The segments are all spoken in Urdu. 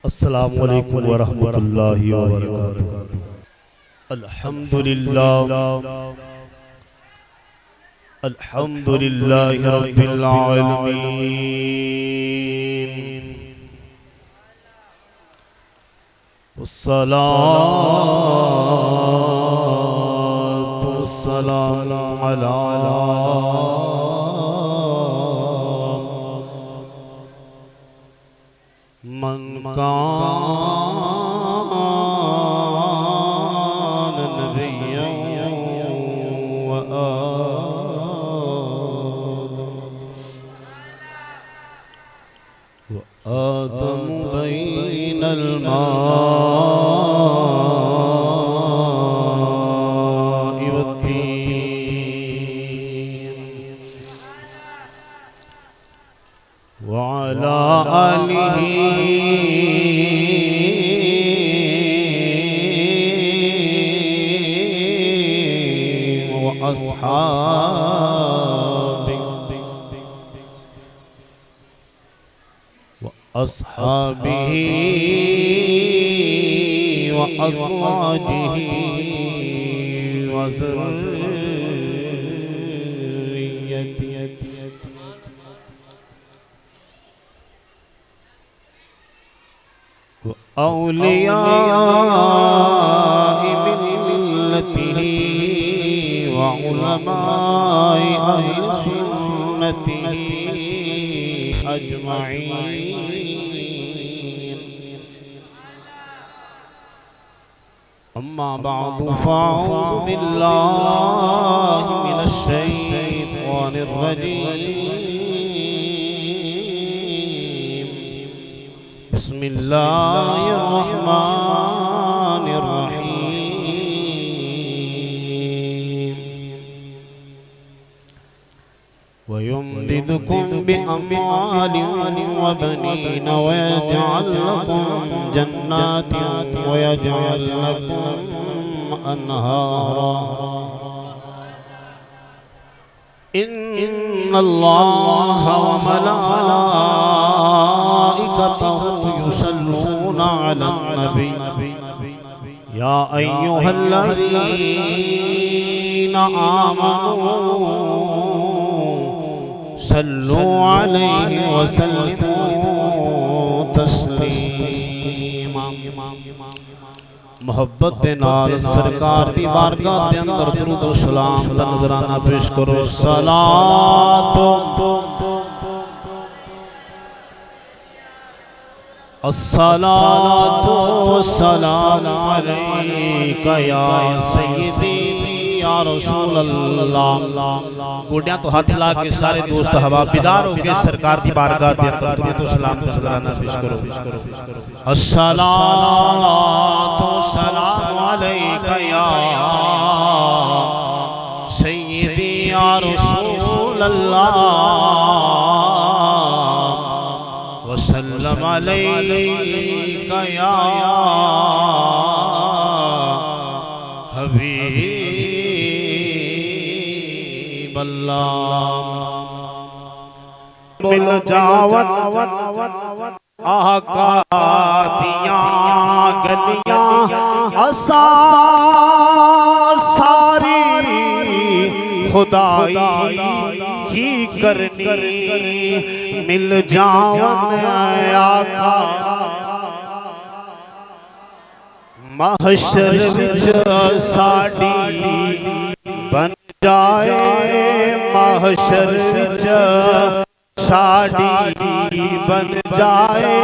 السلام علیکم ورحمۃ اللہ وبرکاتہ۔ الحمدللہ رب العالمین، والصلاة والسلام علی من کان نبیا وآدم بین الماء والطین وعلى آلہ وأصحابه وأزواجه وذريته وأولياء ملته وعلماء أهل سنته أجمعين، أما بعد فأعوذ بالله من الشيطان الرجيم، بسم الله الرحمن الرحيم، ويمددكم بأموال وبنين ويجعل لكم جنات ويجعل لكم أنهارا، إن الله وملائكته يصلون على النبي يا أيها الذين آمنوا صلوا علیہ وسلموا تسلیما۔ محبت دے نال سرکار دی بارگاہ دے اندر درود و سلام دا نظرانہ پیش کرو۔ الصلاۃ والسلام علیک یا سیدی یا رسول اللہ۔ گوڑیاں تو ہاتھ لا کے سارے دوست احباب بیدار ہو کے سرکار دی بارگاہ دے اندر درود و سلام کا نذرانہ پیش کرو۔ الصلاۃ والسلام علیک یا سیدی یا رسول اللہ وسلم علیک یا حبیب اللہ۔ مل جاون آقا دیاں گلیاں اساں ساری خدائی کی کرنی، مل جاون آقا محشر وچ ساڈی بن جائے، محشر وچ ساڈی بن جائے،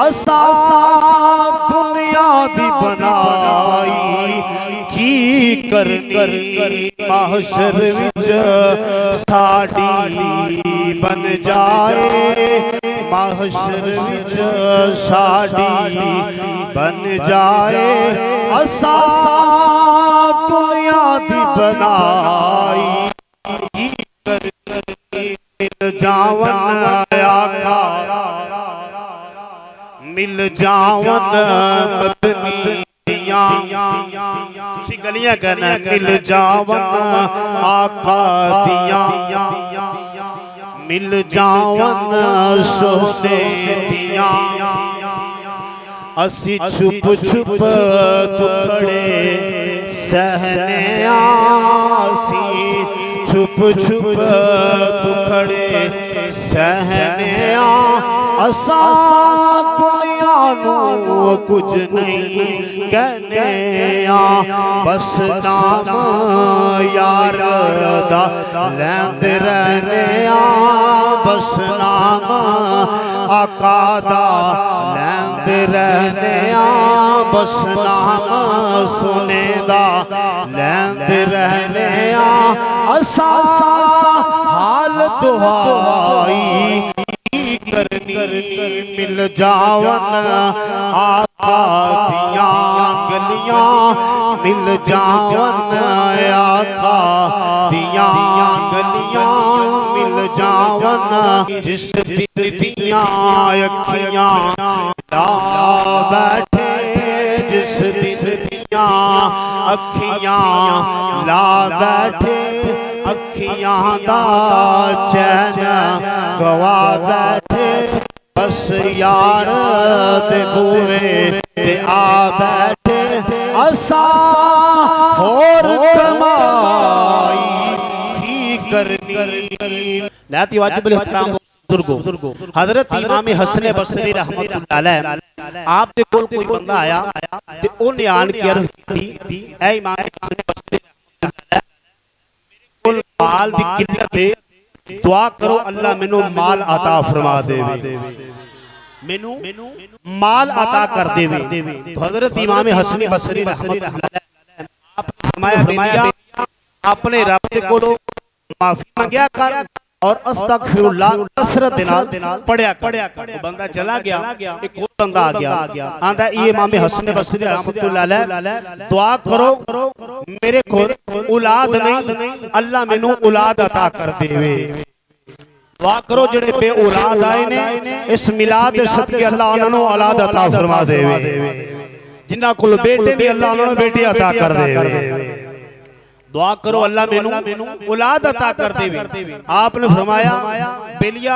اساں دنیا دی بنائی کی کرنی، محشر وچ ساڈی بن جائے، محشر وچ ساڈی بن جائے، اساں دنیا دی بنائی کی کرنی، مل جاون آقا مل جاون مدنیاں، اسی گلیاں کہنا ہے، مل جاون آقا دیاں، مل جاون سونے دیاں، اسی چھپ چھپ دکھڑے سہنے آسی چھپ چھپ دکھڑے سہنے آساں دنیا نو کچھ نہیں کہنے بس نام یار دا لیند رہنے بس نام آقا دا لیند رہنے بس نام سنے دا لیند رہنے اساں حال دعائی کرنی مل جاون آقا دیاں گلیاں مل جاون آقا دیاں گلیاں مل جاون جس دن دیاں اکھیاں لا بیٹھے جس دن دیاں اکھیاں لا بیٹھے اکھیاں دا چین گوا بیٹھے بس یار دے بوئے تے آ بیٹھے اساں اور کمائی ہی کرنی نہایت واجب الاحترام بزرگوں حضرت امام حسن بصری رحمت اللہ علیہ آپ دے کول کوئی بندہ آیا تے انہیں آن کی عرض کی اے امام حسن بصری رحمت اللہ علیہ کل مال دی قلت ہے دعا کرو اللہ منو مال عطا فرما دے منو مال عطا کر دے تو حضرت امام حسن بصری رحمت اللہ علیہ آپ فرمایا بینیا اپنے رب دے کولو معافی مانگیا کر اور استغفر اللہ کثرت دنال پڑھیا کر وہ بندہ چلا گیا ایک اور بندہ آ گیا آندھا یہ امام حسن بصری رحمت اللہ علیہ دعا کرو میرے کو اولاد نہیں اللہ منو اولاد عطا کر دے دعا کرو جڑے بے اولاد آئے نے اس میلاد صدقے اللہ انہوں اولاد عطا فرما دے جنہ کل بیٹے نہیں اللہ انہوں بیٹے عطا کر دے دعا کرو اللہ منو اولاد عطا کر دے آپ نے فرمایا بیلیا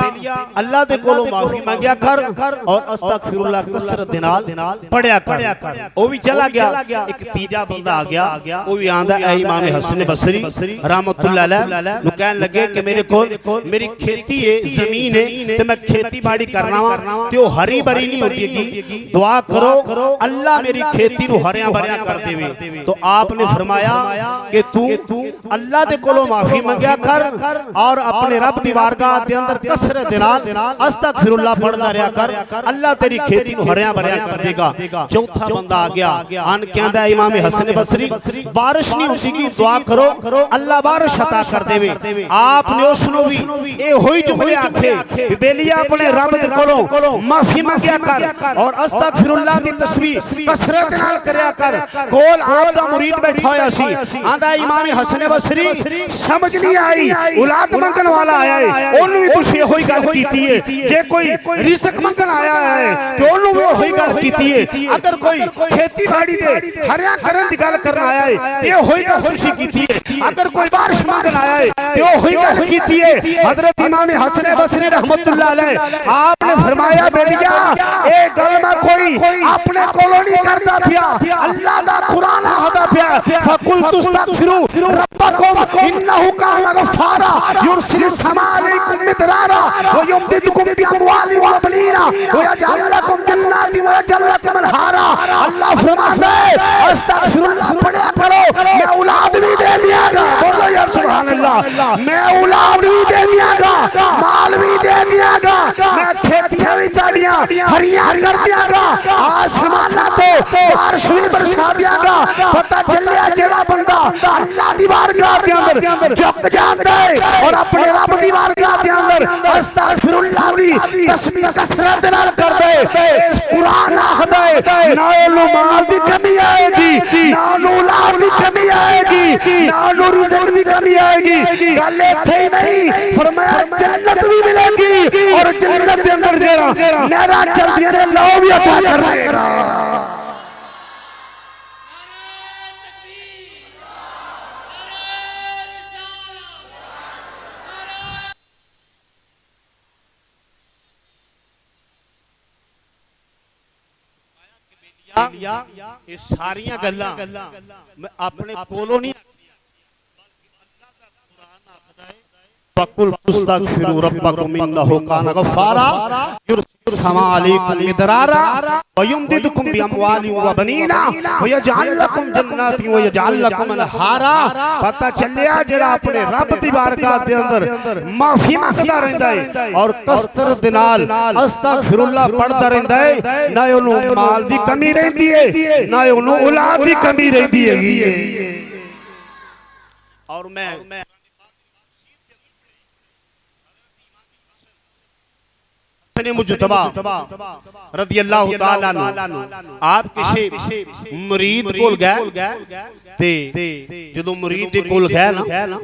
اللہ دے کولو معافی مانگیا کر اور استغفر اللہ کثرت دنال پڑھیا کر وہ بھی چلا گیا ایک تیجا بندہ آ گیا وہ بھی آندھا اے امام حسن بصری رحمت اللہ علیہ نو کہنے لگے کہ میرے کول میری کھیتی ہے زمین ہے تو میں کھیتی باڑی کرنا ہوں تو ہری بری نہیں ہوتی ہے دعا کرو اللہ میری کھیتی نو ہریاں بریاں کر دے تو آپ نے فرمایا کہ تو اللہ دے کولو معافی مانگیا کر اور اپنے رب دی بارگاہ دے اندر کثرت دنال استغفر اللہ پڑھنا رہا کر اللہ تیری کھیتی نو ہریاں بریاں کر دے گا چوتھا بندہ آ گیا آن کیا دا امام حسن بصری بارش نہیں ہوتی کی دعا کرو اللہ بارش عطا کر دے آپ نے اس نو بھی اے ہوئی جملے آکھے بیلیا اپنے رب دے کولو معافی مانگیا کر اور استغفر اللہ دی تسبیح کثرت دنال کریا کر کول آپ دا مرید بیٹھا ہویا سی آندھا امام حسن بصری سمجھ نہیں آئی اولاد منگن والا آیا ہے انہوں بھی تُسی ہوئی گل کیتی ہے جے کوئی رزق منگن آیا ہے تو انہوں بھی ہوئی گل کیتی ہے اگر کوئی کھیتی باڑی دے ہریاں کرن دی گل کرنا آیا ہے یہ ہوئی گل تُسی کیتی ہے اگر کوئی بارش منگن آیا ہے تو ہوئی گل کیتی ہے حضرت امام حسن بصری رحمت اللہ علیہ آپ نے فرمایا بیلیا اے گل میں کوئی اپنے کولو نہیں کرتا پیا اللہ دا قرآن ہوتا پیا فَقُلْتُ اسْتَغْفِرُوا رَبَّكُمْ إِنَّهُ كَانَ غَفَّارًا يُرْسِلِ السَّمَاءَ عَلَيْكُمْ مِدْرَارًا وَيُمْدِدْكُمْ بِأَمْوَالٍ وَبَنِينَ وَيَجْعَلْ لَكُمْ جَنَّاتٍ وَيَجْعَلْ لَكُمْ أَنْهَارًا اللہ فرماتا ہے استغفر اللہ پڑھیا کرو میں اولاد بھی دے دیا گا بولو یا سبحان اللہ میں اولاد بھی دے دیا گا مال بھی دے دیا گا میں کھیتیاں بھی تاڑیاں ہریاں کر دیا گا آسمانہ تو بارش بھی برسا دیا گا پتہ چلیا جڑا بندہ اللہ دی بارگاہ دے اندر جھک جاندا ہے اور اپنے رب دی بارگاہ دے اندر استغفر اللہ دی تسبیح کثرت نال کر دے قرآن آخدا ہے نہ مال دی کمی آئے گی نہ اولاد دی کمی آئے گی نہ رزق دی کمی آئے گی گل ایتھے ہی نہیں فرمایا جنت بھی ملے گی اور جنت دے اندر جڑا نہراں چلدیاں نے لو بھی عطا کر دے گا یہ ساریاں گلاں میں اپنے کولوں نہیں فَقُلْ تُسْتَغْفِرُوا رَبَّكُمْ إِنَّهُ كَانَ غَفَّارًا يُرْسِلُ السَّمَاءَ عَلَيْكُمْ مِدْرَارًا وَيُمْدِدْكُمْ بِأَمْوَالٍ وَبَنِينَ وَيَجْعَلْ لَكُمْ جَنَّاتٍ وَيَجْعَلْ لَكُمْ أَنْهَارًا پتہ چلیا جڑا اپنے رب دی بارگاہ دے اندر معافی مانگدا رہندا ہے اور کثرت دے نال استغفر اللہ پڑھدا رہندا ہے نہ اونوں مال دی کمی رہندی ہے نہ اونوں اولاد دی کمی رہندی ہے اور میں مجتبہ رضی اللہ تعالیٰ عنہ آپ کسی مرید کول گئے تے جدو مرید دے کول گئے نا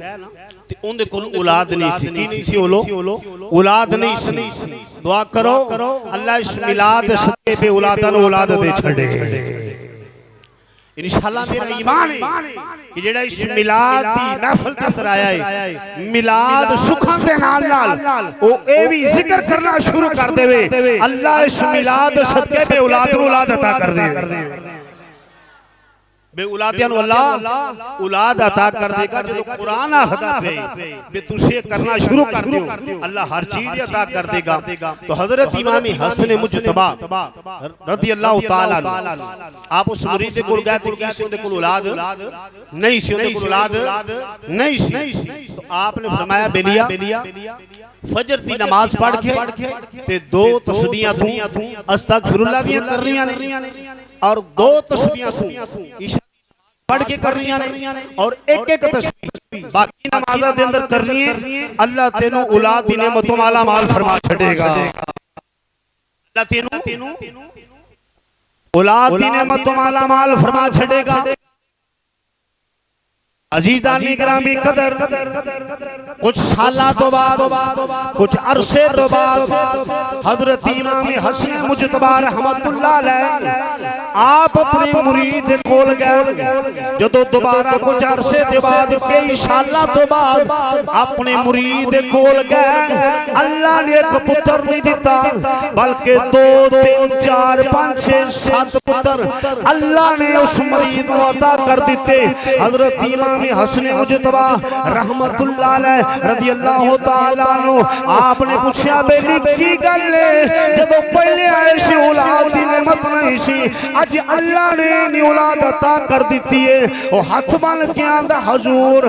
تے ان دے کول اولاد نہیں سی کی نہیں سی اولاد نہیں سی دعا کرو اللہ اس میلاد صدقے پہ اولاد دے چھڑے انشاءاللہ میرا ایمان ہے کہ جڑا اس میلاد دی محفل کے اندر آیا ہے میلاد سکھان دے نال نال او اے بھی ذکر کرنا شروع کر دے وے اللہ اس میلاد صدقے پہ اولاد عطا کر دے بے اولادیاں نو اللہ اولاد عطا کر دے گا جدو قرآن آخدا پہ بے تُسے کرنا شروع کر دیو اللہ ہر چیز عطا کر دے گا تو حضرت امام حسن مجتبہ رضی اللہ تعالیٰ عنہ آپ اس مرید کول گئے تھے کسی اندے کول اولاد نہیں سی اندے کول اولاد نہیں سی تو آپ نے فرمایا بلیا فجر دی نماز پڑھ کے تے دو تسبیحاں توں استغفر اللہ دیاں کر رہیاں نے اور دو تسبیحاں توں پڑھ کے کر رہی ہیں اور ایک ایک تسبیح باقی نمازہ دے اندر کر رہی ہیں اللہ تینوں اولاد دی نعمتوں مالا مال فرما چھڑے گا اللہ تینوں اولاد دی نعمتوں مالا مال فرما چھڑے گا عزیزان گرامی قدر کچھ سالہ تو بعد کچھ عرصے تو بعد حضرت امام حسن مجتبہ رحمت اللہ علیہ آپ اپنے مرید کول گئے جدو دوبارہ کچھ عرصے دے بعد کئی سالہ تو بعد اپنے مرید کول گئے اللہ نے ایک پتر نہیں دیتا بلکہ 2 3 4 5 6 7 پتر اللہ نے اس مرید کو عطا کر دیتے حضرت امام حسن مجتبہ رحمت اللہ علیہ رضی اللہ تعالیٰ عنہ آپ نے پوچھا بیلی کی گل ہے جب پہلے آئے سی اولاد دی نعمت نہیں سی اج اللہ نے اولاد عطا کر دیتی ہے وہ ہاتھ بن کے آندہ حضور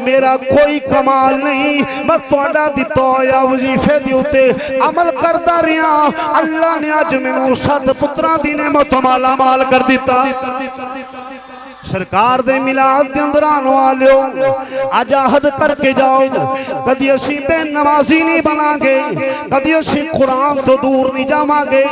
میرا کوئی کمال نہیں میں توڑا دیتا یا وظیفے دیوتے عمل کرتا رہا اللہ نے اج میں نو 7 پتران دی نعمت مالا مال کر دیتا سرکار دے میلاد دے اندر آنو آلیو آج عہد کر کے جاؤ کدی اسی بے نمازی نہیں بنا گے کدی اسی قرآن تو دور نہیں جاما گے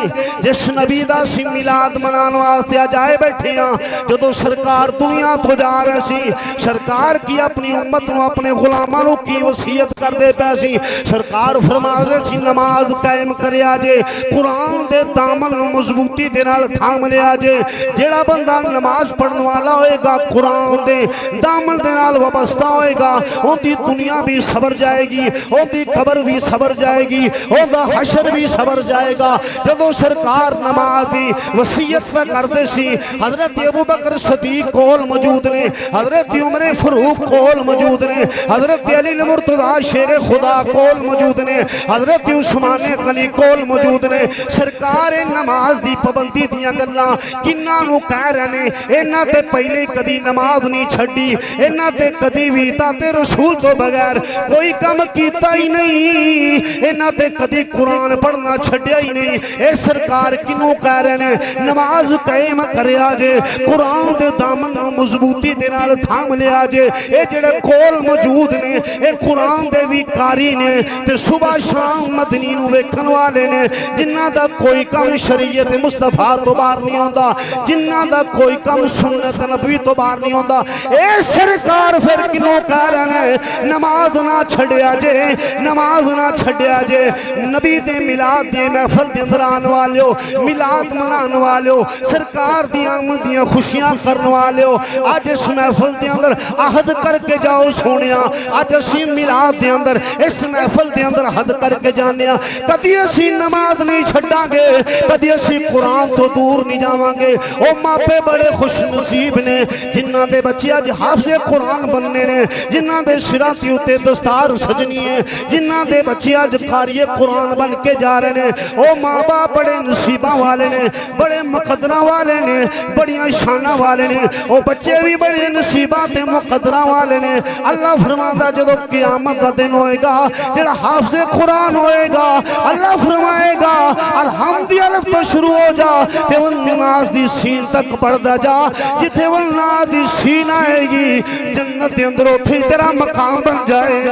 جس نبی دا سی میلاد منانو آستے آجائے بیٹھے ہیں جدو سرکار دنیا تو جا رہے سی سرکار کی اپنی امت نو اپنے غلامانوں کی وصیت کر دے پیسی سرکار فرما رہے سی نماز قائم کرے آجے قرآن دے دامن مضبوطی دے نال تھام لے آجے جیڑا بندہ نماز پڑھنے والا ہوئے گا قرآن دے دامن دے نال وابستہ ہوئے گا ان دی دنیا بھی صبر جائے گی ان دی قبر بھی صبر جائے گی ان دا حشر بھی صبر جائے گا جدو سرکار نماز دی وصیت پہ کردے سی حضرت ابو بکر صدیق کول موجود نے حضرت عمر فاروق کول موجود نے حضرت علی المرتضی شیر خدا کول موجود نے حضرت عثمان غنی کول موجود نے سرکار نماز دی پابندی دیاں گلاں کناں نو کہہ رہے نے انہاں تے پہلے کدی نماز نہیں چھڑی انہاں تے کدی بھی تے رسول تو بغیر کوئی کم کیتا ہی نہیں انہاں تے کدی قرآن پڑھنا چھڑیا ہی نہیں اے سرکار کنوں کہہ رہے نے نماز قائم کرے آجے قرآن دے دامن مضبوطی دے نال تھام لے آجے اے جڑے کول موجود نے اے قرآن دے بھی کاری نے تے صبح شام مدنی نو ویکھن والے نے جنہاں دا کوئی کم شریعت مصطفیٰ تو باہر نہیں ہوندا جنہاں دا کوئی کم سنت نبوی تو باہر نہیں ہوتا اے سرکار پھر کنوں کہہ رہے ہیں نماز نہ چھڑیا جے نماز نہ چھڑیا جے نبی دے میلاد دے محفل دے اندر آن والے ہو میلاد منان والے ہو سرکار دی آمدیاں خوشیاں کرن والے ہو آج اس محفل دے اندر عہد کر کے جاؤ سونیا آج اسی میلاد دے اندر اس محفل دے اندر عہد کر کے جانیا کدی اسی نماز نہیں چھڑا گے کدی اسی قرآن تو دور نہیں جاواں گے او ماں پہ بڑے خوش نصیب نے جنہاں دے بچے آج حافظ قرآن بننے نے جنہاں دے شراطی ہوتے دستار سجنی ہے جنہاں دے بچے آج قاری قرآن بن کے جا رہے ہیں او ماں باپ بڑے نصیبہ والے نے بڑے مقدرہ والے نے بڑیاں شانہ والے نے او بچے بھی بڑے نصیبات مقدرہ والے نے اللہ فرماتا جدو قیامت دا دن ہوئے گا جڑا حافظ قرآن ہوئے گا اللہ فرمائے گا الحمدی الف تو شروع ہو جا تے وہ نماز دی سین تک پڑھ دا جا جتے وہ نماز دی سین آئے گی جنت دے اندر اتھی تیرا مقام بن جائے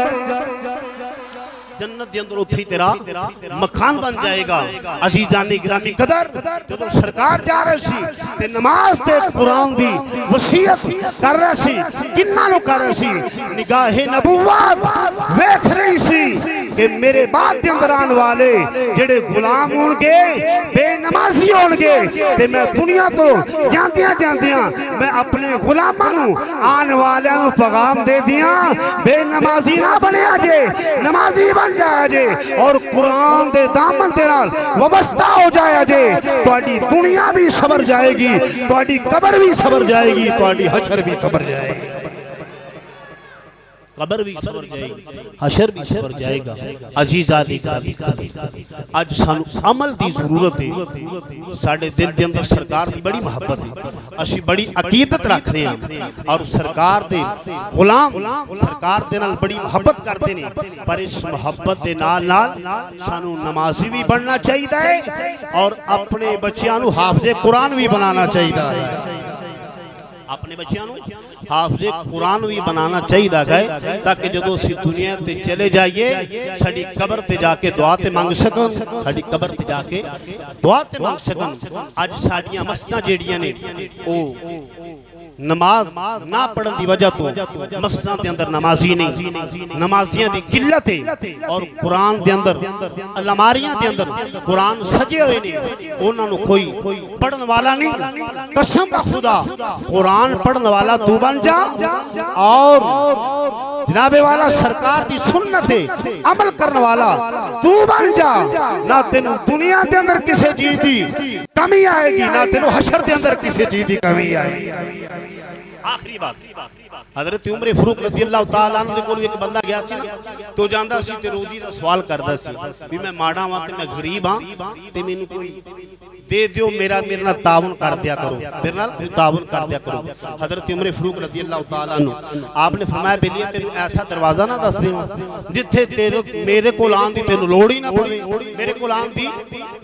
جنت دے اندر اتھی تیرا مکان بن جائے گا عزیزان گرامی قدر جدو سرکار جا رہے سی تے نماز تے قرآن دی وصیت کر رہے سی کنہ نو کر رہے سی نگاہ نبوت ویکھ رہی سی کہ میرے بعد دے اندر آن والے جڑے غلام ہونگے بے نمازی ہونگے تے میں دنیا تو جاندیاں میں اپنے غلامانو آن والے نو پیغام دے دیاں بے نمازی نہ بنے آجے نمازی بن جائے جے اور قرآن دے دامن تیرال وابستہ ہو جائے جے توڑی دنیا بھی صبر جائے گی توڑی قبر بھی صبر جائے گی توڑی حشر بھی صبر جائے گی قبر بھی صبر جائے گی حشر بھی صبر جائے گا عزیزان اکرامی آج سانو عمل دی ضرورت ہے ساڑھے دل دے اندر سرکار دی بڑی محبت ہے اسی بڑی عقیدت رکھ رہے ہیں اور سرکار دے غلام سرکار دے نال بڑی محبت کرتے ہیں پر اس محبت دے نال سانو نمازی بھی بننا چاہیے ہے اور اپنے بچیانو حافظ قرآن بھی بنانا چاہیے ہے اپنے بچیانو حافظ قرآن بھی بنانا چاہیے گئے تاکہ جدو اسی دنیا تے چلے جائیے ساڑی قبر تے جا کے دعا تے مانگ سکن ساڑی قبر تے جا کے دعا تے مانگ سکن آج ساڑیاں مسجداں جیڑیاں نے او نماز نہ پڑھن دی وجہ تو مسجداں دے اندر نمازی نہیں نمازیاں دی قلت ہے اور قرآن دے اندر الماریاں دے اندر قرآن سجے ہوئے نہیں انہوں نے کوئی پڑھن والا نہیں قسم خدا قرآن پڑھن والا تو بن جا اور جناب والا سرکار دی سنت ہے عمل کرنے والا تو بن جا نہ تینو دنیا دے اندر کسے چیز دی کمی آئے گی نہ تینو حشر دے اندر کسے چیز دی کمی آئے گی آخری بات حضرت عمر فاروق رضی اللہ تعالیٰ عنہ دے کول ایک بندہ گیا سی تو جاندا سی تے روزی دا سوال کردا سی بھی میں ماڑا ہاں تے میں غریب ہاں تے مینوں کوئی دے دیو میرے نال تعاون کر دیا کرو میرے نال تعاون کر دیا کرو حضرت عمر فاروق رضی اللہ تعالیٰ عنہ آپ نے فرمایا بیلیے تینوں ایسا دروازہ نہ دس دیواں جتھے میرے کول آن دی تینوں لوڑ ہی نہ پوے میرے کول آن دی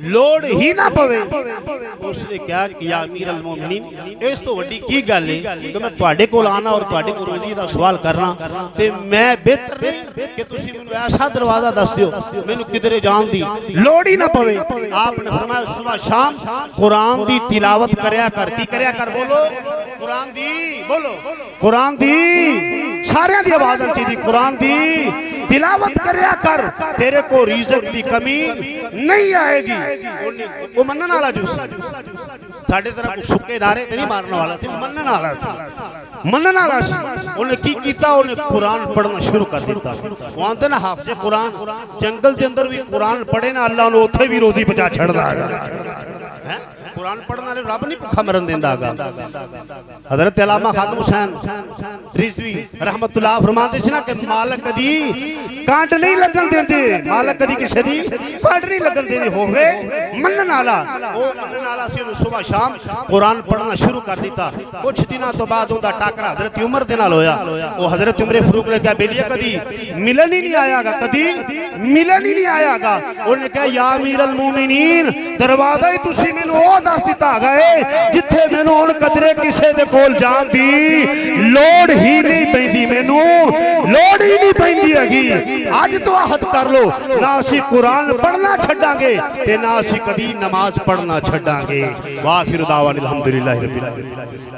لوڑ ہی نہ پوے اس نے کہا کہ یا امیر المومنین اس تو وڈی کی گل ہے کہ میں تواڈے کول آنا اور تواڈے کول روزی دا سوال کرنا تے میں بہتر نہیں کہ تسی مینوں ایسا دروازہ دس دیو مینوں کدھر جان دی لوڑ ہی نہ پوے آپ نے فرمایا صبح شام قرآن دی تلاوت کریا کر کی کریا کر بولو قرآن دی بولو قرآن دی سارے دی آوازن چی دی قرآن دی تلاوت کریا کر تیرے کو رزق دی کمی نہیں آئے گی وہ منن والا جو ساڑھے طرح سکے نعرے نہیں مارنا والا سی منن والا سی منن والا سی انہیں کی کیتا انہیں قرآن پڑھنا شروع کر دیتا وہ آنتے نا حافظ قرآن جنگل دے اندر بھی قرآن پڑھے نا اللہ انہوں اتھے بھی روزی پچا چھڑ دا گا قرآن پڑھنا لے رب نہیں پکھا مرن دیندہ گا حضرت علامہ خادم حسین رضوی رحمت اللہ فرماتے چھنا کہ مالک کدی کانٹ نہیں لگن دیندے مالک کدی کسے دی کانٹ نہیں لگن دیندے ہوئے منن آلا وہ منن آلا سی انہوں صبح شام قرآن پڑھنا شروع کر دیتا کچھ دنہ تو بعد ہوندہ ٹاکرہ حضرت عمر دینا لویا وہ حضرت عمر فاروق نے کہا بیلیہ کدی ملن ہی نہیں آیا گا کدی ملن ہی نہیں آیا گا انہوں نے کہا یا امیر المومنین دروازہ ہی تسی میں نے دس دیتا گئے جتھے میں نے ان قدرے کسے دے کول جان دی لوڑ ہی نہیں پہندی میں نے لوڑ ہی نہیں پہندی اگی آج تو عہد کر لو نہ اسی قرآن پڑھنا چھڑا گے تے نہ اسی کدی نماز پڑھنا چھڑا گے وآخر دعوان الحمدللہ رب العالمین